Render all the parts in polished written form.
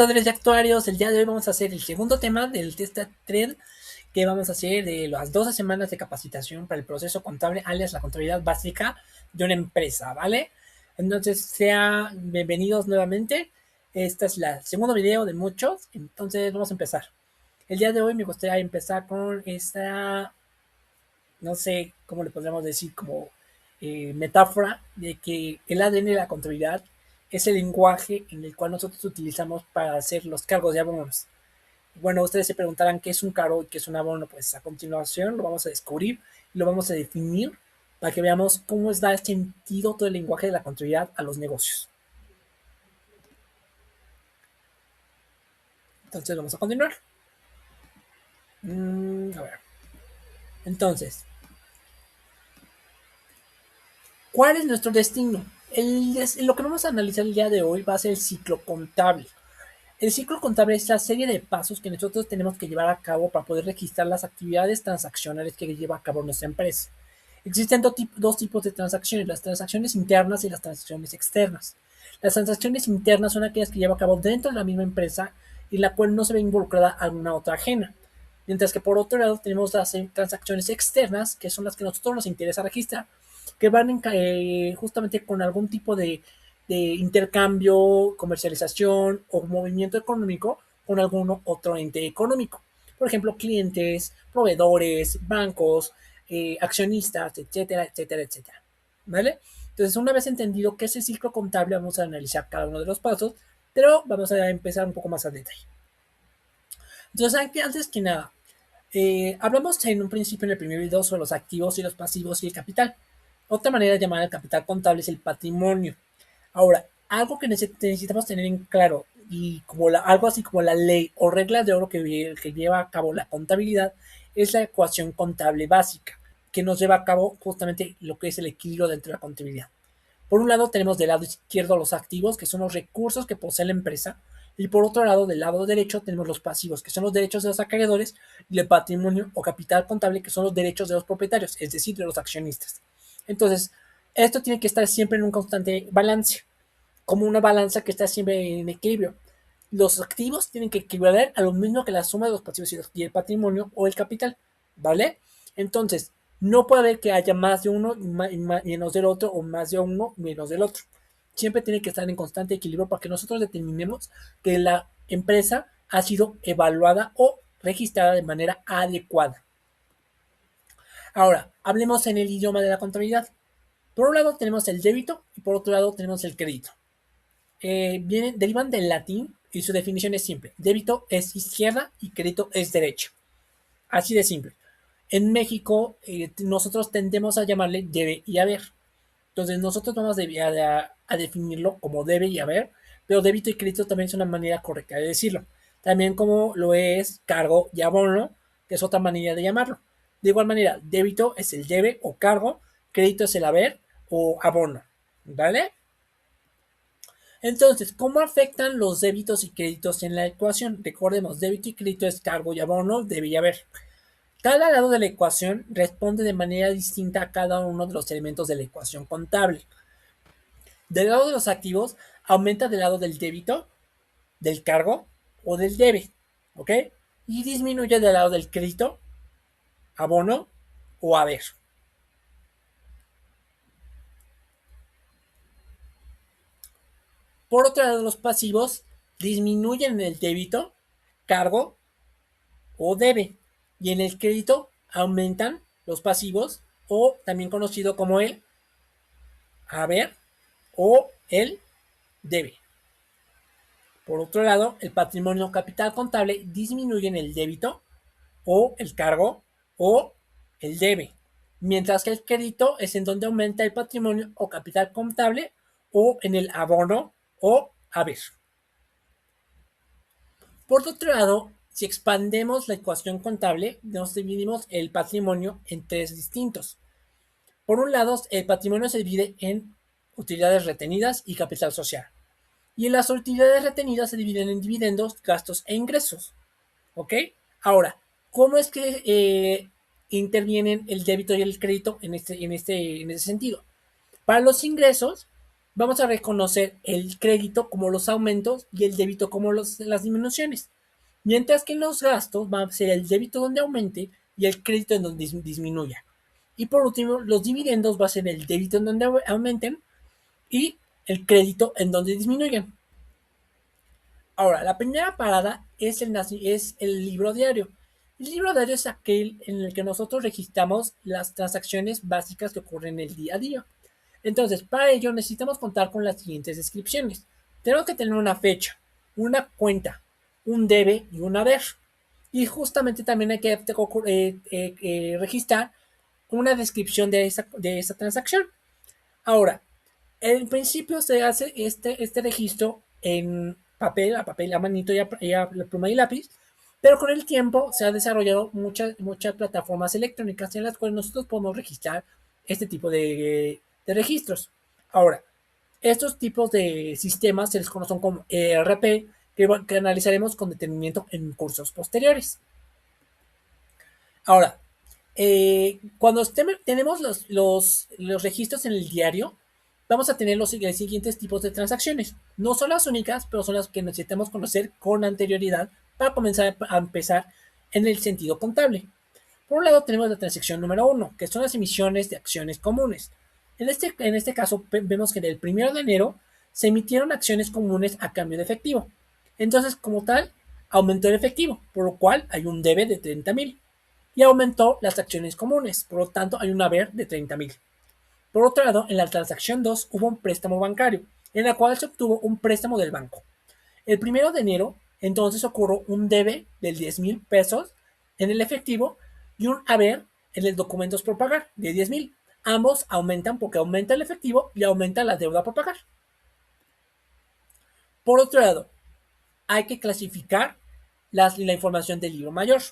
contadores y actuarios, el día de hoy vamos a hacer el segundo tema del test trend que vamos a hacer de las 12 semanas de capacitación para el proceso contable, alias la contabilidad básica de una empresa, ¿vale? Entonces, sean bienvenidos nuevamente. Este es el segundo video de muchos, entonces vamos a empezar. El día de hoy me gustaría empezar con esta, no sé cómo le podríamos decir, como metáfora de que el ADN de la contabilidad es el lenguaje en el cual nosotros utilizamos para hacer los cargos de abonos. Bueno, ustedes se preguntarán qué es un cargo y qué es un abono. Pues a continuación lo vamos a descubrir y lo vamos a definir para que veamos cómo da sentido todo el lenguaje de la contabilidad a los negocios. Entonces vamos a continuar. A ver. Entonces, ¿cuál es nuestro destino? Lo que vamos a analizar el día de hoy va a ser el ciclo contable. El ciclo contable es la serie de pasos que nosotros tenemos que llevar a cabo para poder registrar las actividades transaccionales que lleva a cabo nuestra empresa. Existen dos tipos de transacciones, las transacciones internas y las transacciones externas. Las transacciones internas son aquellas que lleva a cabo dentro de la misma empresa y la cual no se ve involucrada alguna otra ajena. Mientras que por otro lado tenemos las transacciones externas, que son las que a nosotros nos interesa registrar, que van justamente con algún tipo de intercambio, comercialización o movimiento económico con algún otro ente económico. Por ejemplo, clientes, proveedores, bancos, accionistas, etcétera, etcétera, etcétera. ¿Vale? Entonces, una vez entendido qué es el ciclo contable, vamos a analizar cada uno de los pasos, pero vamos a empezar un poco más al detalle. Entonces, antes que nada, hablamos en un principio en el primer video sobre los activos y los pasivos y el capital. Otra manera de llamar al capital contable es el patrimonio. Ahora, algo que necesitamos tener en claro y como algo así como la ley o regla de oro que lleva a cabo la contabilidad es la ecuación contable básica, que nos lleva a cabo justamente lo que es el equilibrio dentro de la contabilidad. Por un lado tenemos del lado izquierdo los activos, que son los recursos que posee la empresa, y por otro lado, del lado derecho, tenemos los pasivos, que son los derechos de los acreedores, y el patrimonio o capital contable, que son los derechos de los propietarios, es decir, de los accionistas. Entonces, esto tiene que estar siempre en un constante balance, como una balanza que está siempre en equilibrio. Los activos tienen que equivaler a lo mismo que la suma de los pasivos y el patrimonio o el capital, ¿vale? Entonces, no puede haber que haya más de uno menos del otro o más de uno menos del otro. Siempre tiene que estar en constante equilibrio para que nosotros determinemos que la empresa ha sido evaluada o registrada de manera adecuada. Ahora, hablemos en el idioma de la contabilidad. Por un lado tenemos el débito y por otro lado tenemos el crédito. Derivan del latín y su definición es simple. Débito es izquierda y crédito es derecha. Así de simple. En México nosotros tendemos a llamarle debe y haber. Entonces nosotros vamos a definirlo como debe y haber, pero débito y crédito también es una manera correcta de decirlo. También como lo es cargo y abono, que es otra manera de llamarlo. De igual manera, débito es el debe o cargo, crédito es el haber o abono. ¿Vale? Entonces, ¿cómo afectan los débitos y créditos en la ecuación? Recordemos, débito y crédito es cargo y abono, debe y haber. Cada lado de la ecuación responde de manera distinta a cada uno de los elementos de la ecuación contable. Del lado de los activos, aumenta del lado del débito, del cargo o del debe, ¿ok? Y disminuye del lado del crédito, abono o haber. Por otro lado, los pasivos disminuyen en el débito, cargo o debe. Y en el crédito aumentan los pasivos o también conocido como el haber o el debe. Por otro lado, el patrimonio capital contable disminuye en el débito o el cargo o el debe, mientras que el crédito es en donde aumenta el patrimonio o capital contable o en el abono o haber. Por otro lado, si expandemos la ecuación contable, nos dividimos el patrimonio en tres distintos. Por un lado, el patrimonio se divide en utilidades retenidas y capital social. Y en las utilidades retenidas se dividen en dividendos, gastos e ingresos. ¿Ok? Ahora, ¿cómo es que intervienen el débito y el crédito en ese sentido? Para los ingresos, Vamos a reconocer el crédito como los aumentos y el débito como las disminuciones. Mientras que en los gastos va a ser el débito donde aumente y el crédito en donde disminuya. Y por último, los dividendos va a ser el débito en donde aumenten y el crédito en donde disminuyan. Ahora, la primera parada es el libro diario. El libro diario es aquel en el que nosotros registramos las transacciones básicas que ocurren en el día a día. Entonces, para ello necesitamos contar con las siguientes descripciones. Tenemos que tener una fecha, una cuenta, un debe y un haber. Y justamente también hay que registrar una descripción de esa transacción. Ahora, en principio se hace este registro en papel, a papel, a manito y a pluma y lápiz, pero con el tiempo se han desarrollado muchas plataformas electrónicas en las cuales nosotros podemos registrar este tipo de registros. Ahora, estos tipos de sistemas se les conocen como ERP, que analizaremos con detenimiento en cursos posteriores. Ahora, cuando tenemos los registros en el diario, vamos a tener los siguientes tipos de transacciones. No son las únicas, pero son las que necesitamos conocer con anterioridad para comenzar a empezar en el sentido contable. Por un lado tenemos la transacción número 1, que son las emisiones de acciones comunes. En este caso vemos que el 1 de enero se emitieron acciones comunes a cambio de efectivo. Entonces, como tal, aumentó el efectivo, por lo cual hay un debe de 30,000 y aumentó las acciones comunes, por lo tanto hay un haber de 30,000. Por otro lado, en la transacción 2 hubo un préstamo bancario, en la cual se obtuvo un préstamo del banco. El 1 de enero, entonces ocurrió un debe de 10,000 pesos en el efectivo y un haber en los documentos por pagar de 10,000. Ambos aumentan porque aumenta el efectivo y aumenta la deuda por pagar. Por otro lado, hay que clasificar la información del libro mayor.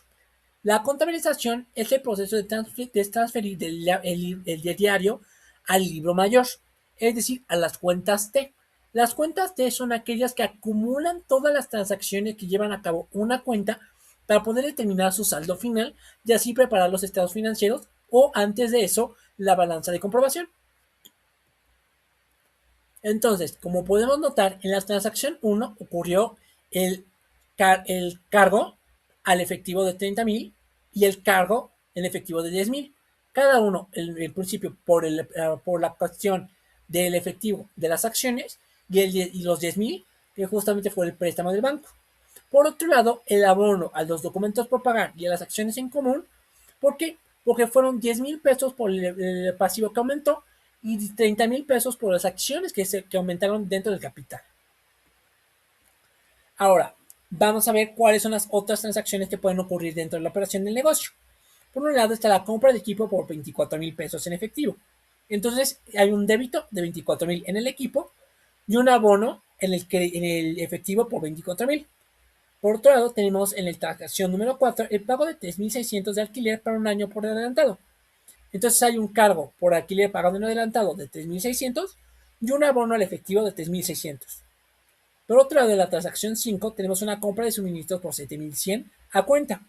La contabilización es el proceso de transferir el diario al libro mayor, es decir, a las cuentas T. Las cuentas T son aquellas que acumulan todas las transacciones que llevan a cabo una cuenta para poder determinar su saldo final y así preparar los estados financieros o antes de eso la balanza de comprobación. Entonces, como podemos notar, en la transacción 1 ocurrió el, el cargo al efectivo de 30,000 y el cargo en efectivo de 10,000. Cada uno, en principio, por la cuestión del efectivo de las acciones y los 10,000, que justamente fue el préstamo del banco. Por otro lado, el abono a los documentos por pagar y a las acciones en común, ¿por qué? Porque fueron 10,000 pesos por el pasivo que aumentó y 30,000 pesos por las acciones que aumentaron dentro del capital. Ahora, vamos a ver cuáles son las otras transacciones que pueden ocurrir dentro de la operación del negocio. Por un lado está la compra de equipo por 24,000 pesos en efectivo. Entonces hay un débito de 24,000 en el equipo y un abono en el efectivo por 24,000. Por otro lado, tenemos en la transacción número 4 el pago de 3,600 de alquiler para un año por adelantado. Entonces hay un cargo por alquiler pagado en adelantado de 3,600 y un abono al efectivo de 3,600. Por otro lado, de la transacción 5 tenemos una compra de suministros por 7,100 a cuenta.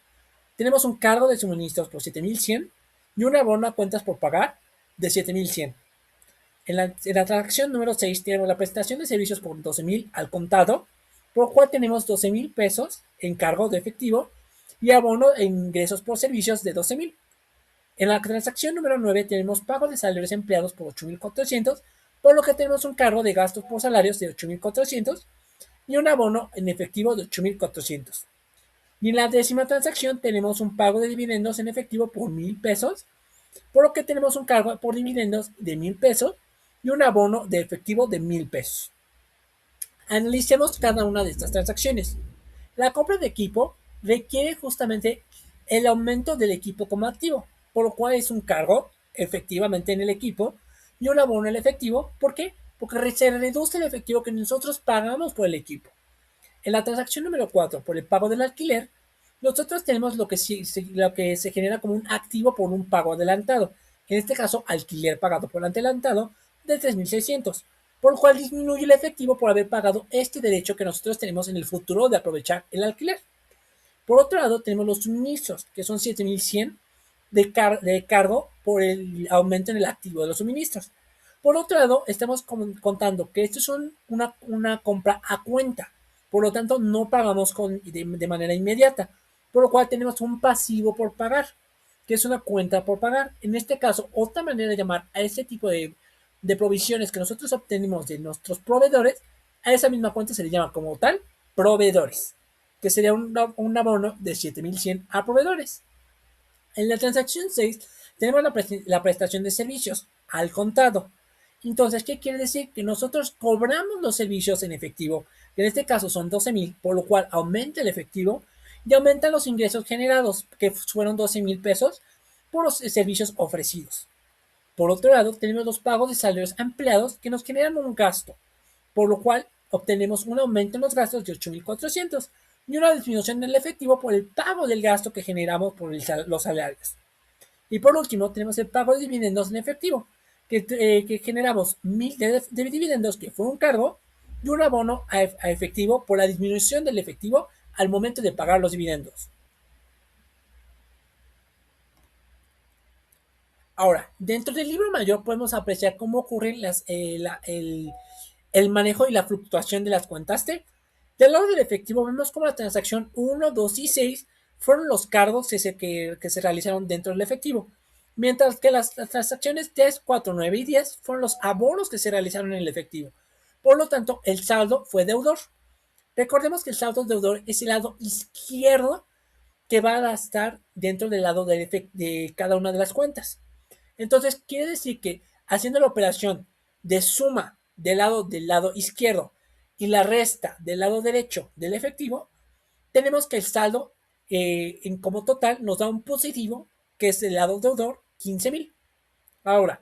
Tenemos un cargo de suministros por 7,100 y un abono a cuentas por pagar de 7,100. En la transacción número 6 tenemos la prestación de servicios por 12,000 al contado, por lo cual tenemos 12,000 pesos en cargo de efectivo y abono en ingresos por servicios de 12,000. En la transacción número 9 tenemos pago de salarios empleados por 8,400, por lo que tenemos un cargo de gastos por salarios de 8,400 y un abono en efectivo de 8,400. Y en la 10ª transacción tenemos un pago de dividendos en efectivo por 1,000 pesos, por lo que tenemos un cargo por dividendos de 1,000 pesos y un abono de efectivo de 1,000 pesos. Analicemos cada una de estas transacciones. La compra de equipo requiere justamente el aumento del equipo como activo, por lo cual es un cargo efectivamente en el equipo y un abono en el efectivo. ¿Por qué? Porque se reduce el efectivo que nosotros pagamos por el equipo. En la transacción número 4, por el pago del alquiler, nosotros tenemos lo que se genera como un activo por un pago adelantado. En este caso, alquiler pagado por adelantado de 3,600, por lo cual disminuye el efectivo por haber pagado este derecho que nosotros tenemos en el futuro de aprovechar el alquiler. Por otro lado, tenemos los suministros, que son 7,100 de cargo por el aumento en el activo de los suministros. Por otro lado, estamos contando que esto es una compra a cuenta, por lo tanto no pagamos de manera inmediata, por lo cual tenemos un pasivo por pagar, que es una cuenta por pagar. En este caso, otra manera de llamar a ese tipo de provisiones que nosotros obtenemos de nuestros proveedores, a esa misma cuenta se le llama como tal proveedores, que sería un abono de 7,100 a proveedores. En la transacción 6 tenemos la prestación de servicios al contado. Entonces, ¿qué quiere decir? Que nosotros cobramos los servicios en efectivo, que en este caso son 12,000, por lo cual aumenta el efectivo y aumentan los ingresos generados, que fueron 12,000 pesos por los servicios ofrecidos. Por otro lado, tenemos los pagos de salarios a empleados que nos generan un gasto, por lo cual obtenemos un aumento en los gastos de 8,400 y una disminución del efectivo por el pago del gasto que generamos por los salarios. Y por último, tenemos el pago de dividendos en efectivo, que generamos 1,000 de dividendos, que fue un cargo, y un abono a efectivo por la disminución del efectivo al momento de pagar los dividendos. Ahora, dentro del libro mayor podemos apreciar cómo ocurren el manejo y la fluctuación de las cuentas T. Del lado del efectivo vemos como la transacción 1, 2 y 6 fueron los cargos que se realizaron dentro del efectivo, mientras que las transacciones 3, 4, 9 y 10 fueron los abonos que se realizaron en el efectivo. Por lo tanto, el saldo fue deudor. Recordemos que el saldo deudor es el lado izquierdo que va a estar dentro del lado de cada una de las cuentas. Entonces, quiere decir que haciendo la operación de suma del lado izquierdo y la resta del lado derecho del efectivo, tenemos que el saldo como total nos da un positivo, que es del lado deudor, 15,000. Ahora,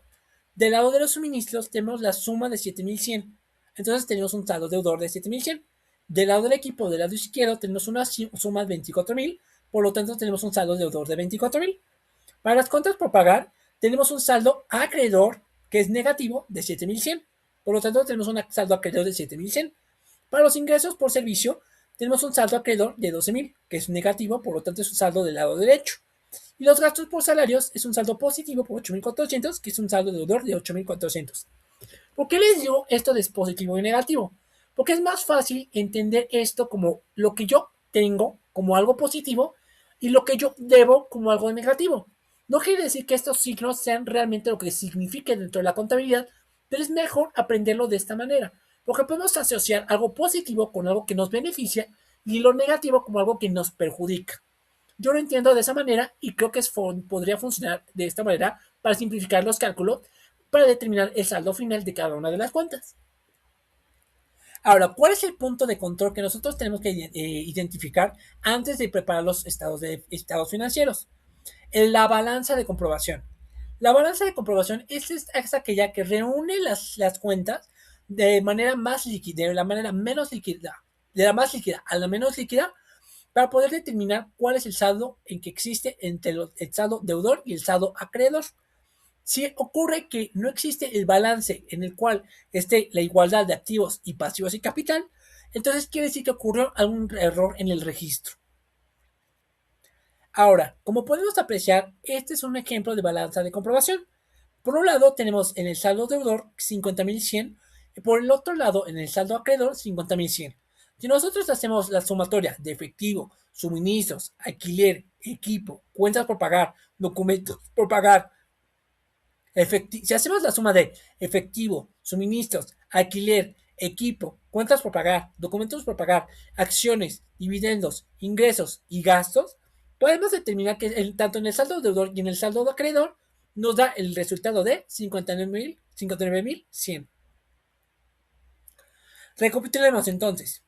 del lado de los suministros tenemos la suma de 7,100. Entonces tenemos un saldo deudor de 7,100. Del lado del equipo, del lado izquierdo, tenemos una suma de 24,000. Por lo tanto, tenemos un saldo deudor de 24,000. Para las cuentas por pagar, tenemos un saldo acreedor que es negativo de 7,100. Por lo tanto, tenemos un saldo acreedor de 7,100. Para los ingresos por servicio, tenemos un saldo acreedor de 12,000, que es negativo, por lo tanto es un saldo del lado derecho. Y los gastos por salarios es un saldo positivo por 8,400, que es un saldo deudor de 8,400. ¿Por qué les digo esto de positivo y negativo? Porque es más fácil entender esto como lo que yo tengo como algo positivo y lo que yo debo como algo negativo. No quiere decir que estos signos sean realmente lo que signifique dentro de la contabilidad, pero es mejor aprenderlo de esta manera, porque podemos asociar algo positivo con algo que nos beneficia y lo negativo como algo que nos perjudica. Yo lo entiendo de esa manera y creo que podría funcionar de esta manera para simplificar los cálculos para determinar el saldo final de cada una de las cuentas. Ahora, ¿cuál es el punto de control que nosotros tenemos que identificar antes de preparar los estados financieros? La balanza de comprobación. La balanza de comprobación es aquella que reúne las cuentas de manera más líquida, de la manera menos líquida, de la más líquida a la menos líquida, para poder determinar cuál es el saldo en que existe entre el saldo deudor y el saldo acreedor. Si ocurre que no existe el balance en el cual esté la igualdad de activos y pasivos y capital, entonces quiere decir que ocurrió algún error en el registro. Ahora, como podemos apreciar, este es un ejemplo de balanza de comprobación. Por un lado tenemos en el saldo deudor 50,100 y por el otro lado en el saldo acreedor 50,100. Si nosotros hacemos la sumatoria de efectivo, suministros, alquiler, equipo, cuentas por pagar, documentos por pagar, si hacemos la suma de efectivo, suministros, alquiler, equipo, cuentas por pagar, documentos por pagar, acciones, dividendos, ingresos y gastos, podemos determinar que tanto en el saldo deudor y en el saldo de acreedor nos da el resultado de 59,100. Recapitulemos entonces.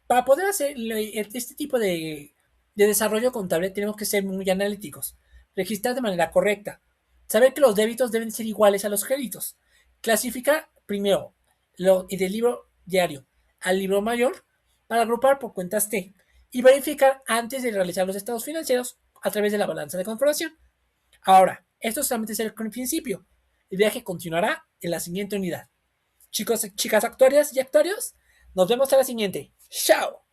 Para poder hacer este tipo de desarrollo contable tenemos que ser muy analíticos, registrar de manera correcta, saber que los débitos deben ser iguales a los créditos, clasificar primero del libro diario al libro mayor para agrupar por cuentas T y verificar antes de realizar los estados financieros a través de la balanza de comprobación. Ahora, esto solamente es el principio. El viaje continuará en la siguiente unidad. Chicos, chicas actuarias y actuarios, nos vemos a la siguiente. ¡Chao!